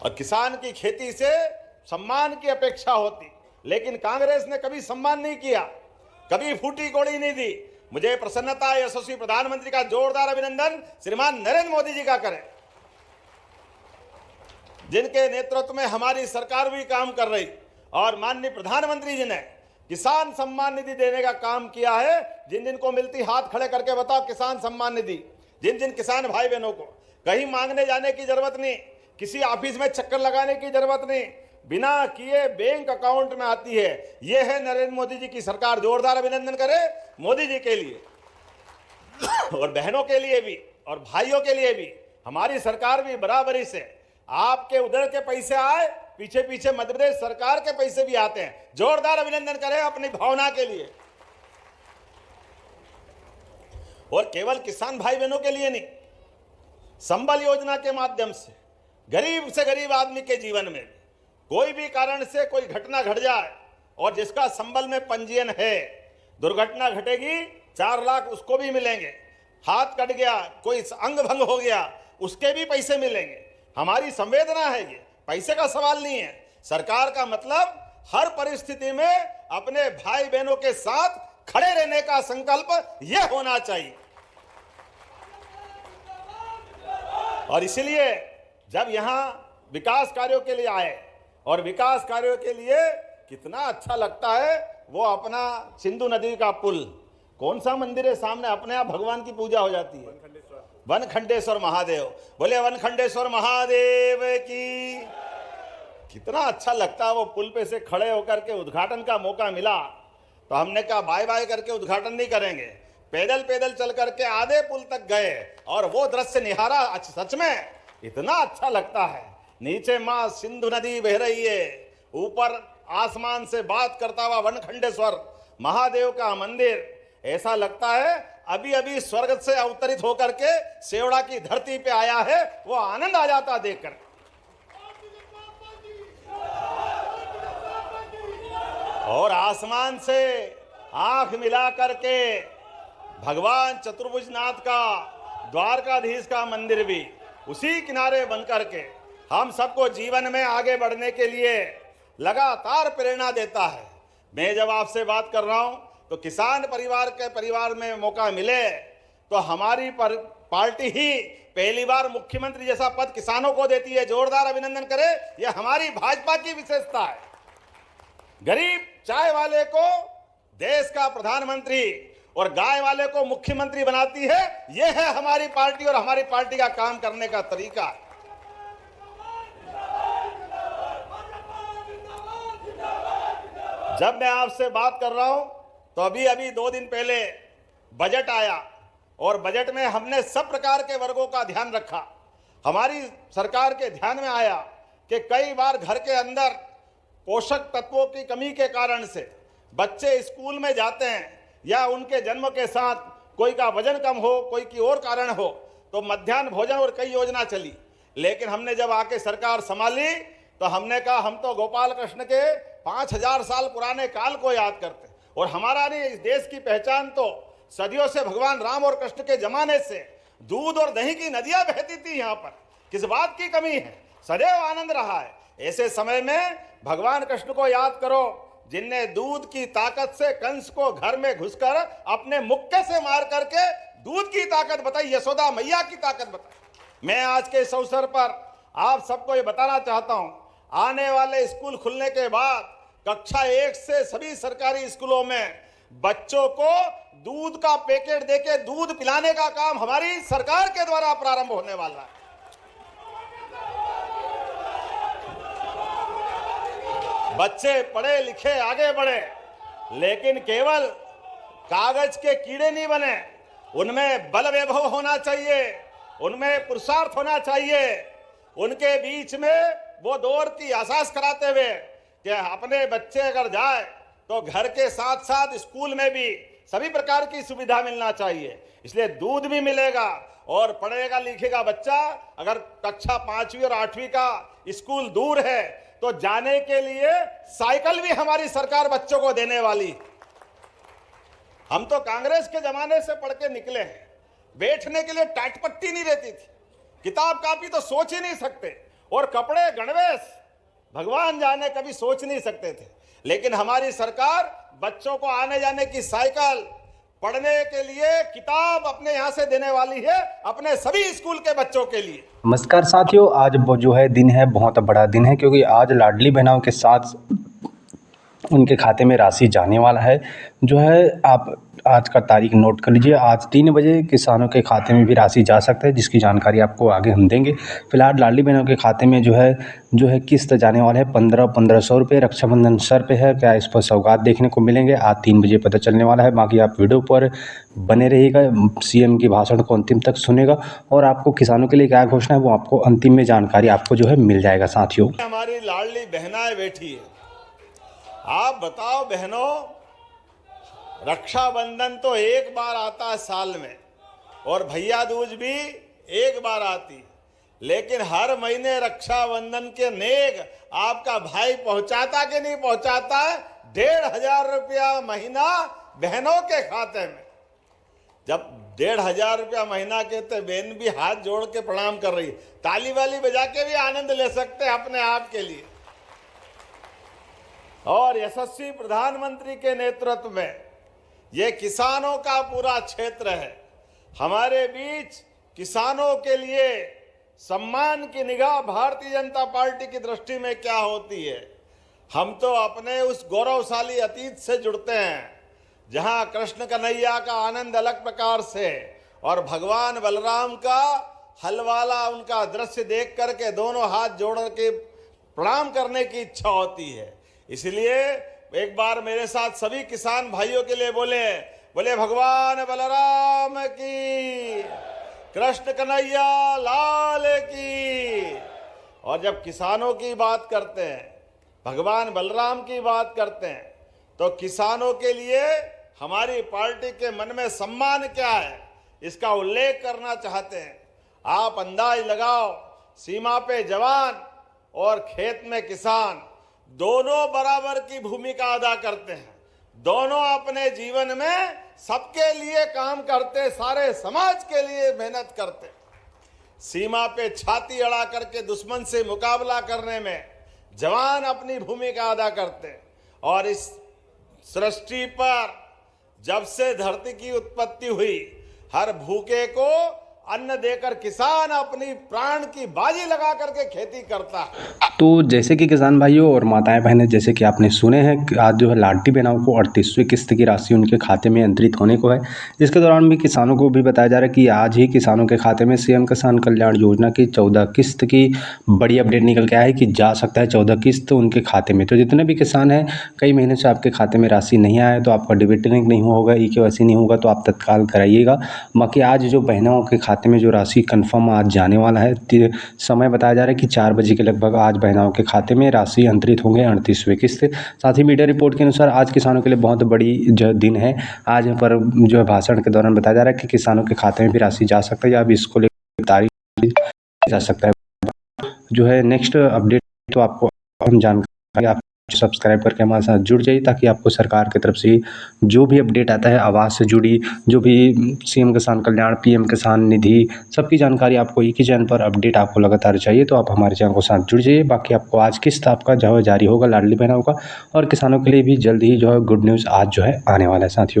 और किसान की खेती से सम्मान की अपेक्षा होती, लेकिन कांग्रेस ने कभी सम्मान नहीं किया, कभी फूटी कोड़ी नहीं दी। मुझे प्रसन्नता है यशस्वी प्रधानमंत्री का जोरदार अभिनंदन श्रीमान नरेंद्र मोदी जी का करें, जिनके नेतृत्व में हमारी सरकार भी काम कर रही। और माननीय प्रधानमंत्री जी ने किसान सम्मान निधि देने का काम किया है। जिन जिन को मिलती हाथ खड़े करके बताओ किसान सम्मान निधि। जिन जिन किसान भाई बहनों को कहीं मांगने जाने की जरूरत नहीं, किसी ऑफिस में चक्कर लगाने की जरूरत नहीं, बिना किए बैंक अकाउंट में आती है। यह है नरेंद्र मोदी जी की सरकार। जोरदार अभिनंदन करें मोदी जी के लिए और बहनों के लिए भी और भाइयों के लिए भी। हमारी सरकार भी बराबरी से, आपके उधर के पैसे आए, पीछे पीछे मध्य प्रदेश सरकार के पैसे भी आते हैं। जोरदार अभिनंदन करें अपनी भावना के लिए। और केवल किसान भाई बहनों के लिए नहीं, संबल योजना के माध्यम से गरीब आदमी के जीवन में कोई भी कारण से कोई घटना घट जाए और जिसका संबल में पंजीयन है, दुर्घटना घटेगी 4 लाख उसको भी मिलेंगे। हाथ कट गया, कोई अंग भंग हो गया, उसके भी पैसे मिलेंगे। हमारी संवेदना है, ये पैसे का सवाल नहीं है। सरकार का मतलब हर परिस्थिति में अपने भाई बहनों के साथ खड़े रहने का संकल्प यह होना चाहिए। और इसलिए जब यहां विकास कार्यों के लिए आए, और विकास कार्यों के लिए कितना अच्छा लगता है, वो अपना सिंधु नदी का पुल, कौन सा मंदिर है सामने, अपने आप भगवान की पूजा हो जाती है। वनखंडेश्वर महादेव, बोले वनखंडेश्वर महादेव की। कितना अच्छा लगता है वो पुल पे से खड़े होकर के। उद्घाटन का मौका मिला तो हमने कहा बाय बाय करके उद्घाटन नहीं करेंगे, पैदल पैदल चल करके आधे पुल तक गए और वो दृश्य निहारा। सच में इतना अच्छा लगता है। नीचे मां सिंधु नदी बह रही है, ऊपर आसमान से बात करता हुआ वनखंडेश्वर महादेव का मंदिर। ऐसा लगता है अभी अभी स्वर्ग से अवतरित होकर के सेवड़ा की धरती पे आया है, वो आनंद आ जाता देखकर। और आसमान से आंख मिला करके भगवान चतुर्भुजनाथ का, द्वारकाधीश का मंदिर भी उसी किनारे बन करके हम सबको जीवन में आगे बढ़ने के लिए लगातार प्रेरणा देता है। मैं जब आपसे बात कर रहा हूं तो किसान परिवार में मौका मिले तो हमारी पार्टी ही पहली बार मुख्यमंत्री जैसा पद किसानों को देती है। जोरदार अभिनंदन करें, यह हमारी भाजपा की विशेषता है। गरीब चाय वाले को देश का प्रधानमंत्री और गाय वाले को मुख्यमंत्री बनाती है। यह है हमारी पार्टी और हमारी पार्टी का काम करने का तरीका। जब मैं आपसे बात कर रहा हूं तो अभी 2 दिन पहले बजट आया और बजट में हमने सब प्रकार के वर्गों का ध्यान रखा। हमारी सरकार के ध्यान में आया कि कई बार घर के अंदर पोषक तत्वों की कमी के कारण से बच्चे स्कूल में जाते हैं या उनके जन्म के साथ कोई का वजन कम हो, कोई की और कारण हो, तो मध्याह्न भोजन और कई योजना चली। लेकिन हमने जब आके सरकार संभाली तो हमने कहा हम तो गोपाल कृष्ण के 5000 साल पुराने काल को याद करते, और हमारा नहीं, इस देश की पहचान तो सदियों से भगवान राम और कृष्ण के जमाने से दूध और दही की नदियां बहती थी। यहाँ पर किस बात की कमी है, सदैव आनंद रहा है। ऐसे समय में भगवान कृष्ण को याद करो, जिनने दूध की ताकत से कंस को घर में घुसकर अपने मुक्के से मार करके दूध की ताकत बताई, यशोदा मैया की ताकत बताई। मैं आज के इस अवसर पर आप सबको ये बताना चाहता हूं, आने वाले स्कूल खुलने के बाद कक्षा 1 से सभी सरकारी स्कूलों में बच्चों को दूध का पैकेट देके दूध पिलाने का काम हमारी सरकार के द्वारा प्रारंभ होने वाला है। बच्चे पढ़े लिखे आगे बढ़े, लेकिन केवल कागज के कीड़े नहीं बने। उनमें बल वैभव होना चाहिए, उनमें पुरुषार्थ होना चाहिए। उनके बीच में वो दौर की एहसास कराते हुए कि अपने बच्चे अगर जाए तो घर के साथ साथ स्कूल में भी सभी प्रकार की सुविधा मिलना चाहिए। इसलिए दूध भी मिलेगा और पढ़ेगा लिखेगा बच्चा। अगर कक्षा 5वीं और 8वीं का स्कूल दूर है तो जाने के लिए साइकिल भी हमारी सरकार बच्चों को देने वाली। हम तो कांग्रेस के जमाने से पढ़ के निकले हैं, बैठने के लिए टाट पट्टी नहीं रहती थी, किताब कापी तो सोच ही नहीं सकते, और कपड़े गणवेश भगवान जाने कभी सोच नहीं सकते थे, लेकिन हमारी सरकार बच्चों को आने जाने की साइकिल, पढ़ने के लिए किताब अपने यहाँ से देने वाली है अपने सभी स्कूल के बच्चों के लिए। नमस्कार साथियों, आज वो जो है दिन है, बहुत बड़ा दिन है, क्योंकि आज लाडली बहनों के साथ उनके खाते में राशि जाने वाला है। जो है आप आज का तारीख नोट कर लीजिए। आज 3 बजे किसानों के खाते में भी राशि जा सकता है, जिसकी जानकारी आपको आगे हम देंगे। फिलहाल लाडली बहनों के खाते में जो है किस्त जाने वाला है 1500 रुपये। रक्षाबंधन सर पे है, क्या इस पर सौगात देखने को मिलेंगे, आज 3 बजे पता चलने वाला है। बाकी आप वीडियो पर बने रहिएगा, सीएम की भाषण को अंतिम तक सुनेगा और आपको किसानों के लिए क्या घोषणा है वो आपको अंतिम में जानकारी आपको जो है मिल जाएगा। साथियों, हमारी लाडली बहनाएं बैठी है, आप बताओ बहनों, रक्षाबंधन तो एक बार आता है साल में और भैया दूज भी एक बार आती, लेकिन हर महीने रक्षाबंधन के नेक आपका भाई पहुंचाता कि नहीं पहुंचाता है? 1500 रुपया महीना बहनों के खाते में। जब 1500 रुपया महीना के तो बहन भी हाथ जोड़ के प्रणाम कर रही है, ताली वाली बजा के भी आनंद ले सकते हैं अपने आप के लिए। और यशस्वी प्रधानमंत्री के नेतृत्व में ये किसानों का पूरा क्षेत्र है। हमारे बीच किसानों के लिए सम्मान की निगाह भारतीय जनता पार्टी की दृष्टि में क्या होती है? हम तो अपने उस गौरवशाली अतीत से जुड़ते हैं जहां कृष्ण कन्हैया का आनंद अलग प्रकार से और भगवान बलराम का हलवाला उनका दृश्य देख करके दोनों हाथ जोड़ के प्रणाम करने की इच्छा होती है। इसलिए एक बार मेरे साथ सभी किसान भाइयों के लिए बोले भगवान बलराम की, कृष्ण कन्हैया लाल की। और जब किसानों की बात करते हैं, भगवान बलराम की बात करते हैं, तो किसानों के लिए हमारी पार्टी के मन में सम्मान क्या है इसका उल्लेख करना चाहते हैं। आप अंदाज लगाओ, सीमा पे जवान और खेत में किसान दोनों बराबर की भूमिका अदा करते हैं, दोनों अपने जीवन में सबके लिए काम करते, सारे समाज के लिए मेहनत करते। सीमा पे छाती अड़ा करके दुश्मन से मुकाबला करने में जवान अपनी भूमिका अदा करते। और इस सृष्टि पर जब से धरती की उत्पत्ति हुई, हर भूखे को अन्न देकर किसान अपनी प्राण की बाजी लगा करके खेती करता है। तो जैसे कि किसान भाइयों और माताएं बहनें, जैसे कि आपने सुने हैं कि आज जो है लाडली बहनों को 38वीं किस्त की राशि उनके खाते में अंतरित होने को है। इसके दौरान भी किसानों को भी बताया जा रहा है कि आज ही किसानों के खाते में सीएम किसान कल्याण योजना की 14 किस्त की बड़ी अपडेट निकल के आया है कि जा सकता है 14 किस्त उनके खाते में। तो जितने भी किसान हैं, कई महीने से आपके खाते में राशि नहीं आया है, तो आपका डेबिट लिंक नहीं होगा, EKYC नहीं होगा, तो आप तत्काल कराइएगा। बाकी आज जो बहनों के खाते में जो राशि कन्फर्म आज जाने वाला है, समय बताया जा रहा है कि 4 बजे के लगभग आज बहनों के खाते में राशि अंतरित होंगे 38वीं किस्त। साथ ही मीडिया रिपोर्ट के अनुसार आज किसानों के लिए बहुत बड़ी जो दिन है। आज पर जो है भाषण के दौरान बताया जा रहा है कि किसानों के खाते में भी राशि जा सकता है या अब इसको लेकर तारीख जा सकता है। जो है नेक्स्ट अपडेट तो आपको हम जानकारी आप सब्सक्राइब करके हमारे साथ जुड़ जाइए, ताकि आपको सरकार की तरफ से जो भी अपडेट आता है, आवास से जुड़ी जो भी सीएम किसान कल्याण, PM किसान निधि, सबकी जानकारी आपको एक ही चैनल पर अपडेट आपको लगातार चाहिए, तो आप हमारे चैनल को साथ जुड़ जाइए। बाकी आपको आज किस्त आपका जो है जारी होगा लाडली बहनों का, और किसानों के लिए भी जल्द ही जो है गुड न्यूज़ आज जो है आने वाला है साथियों।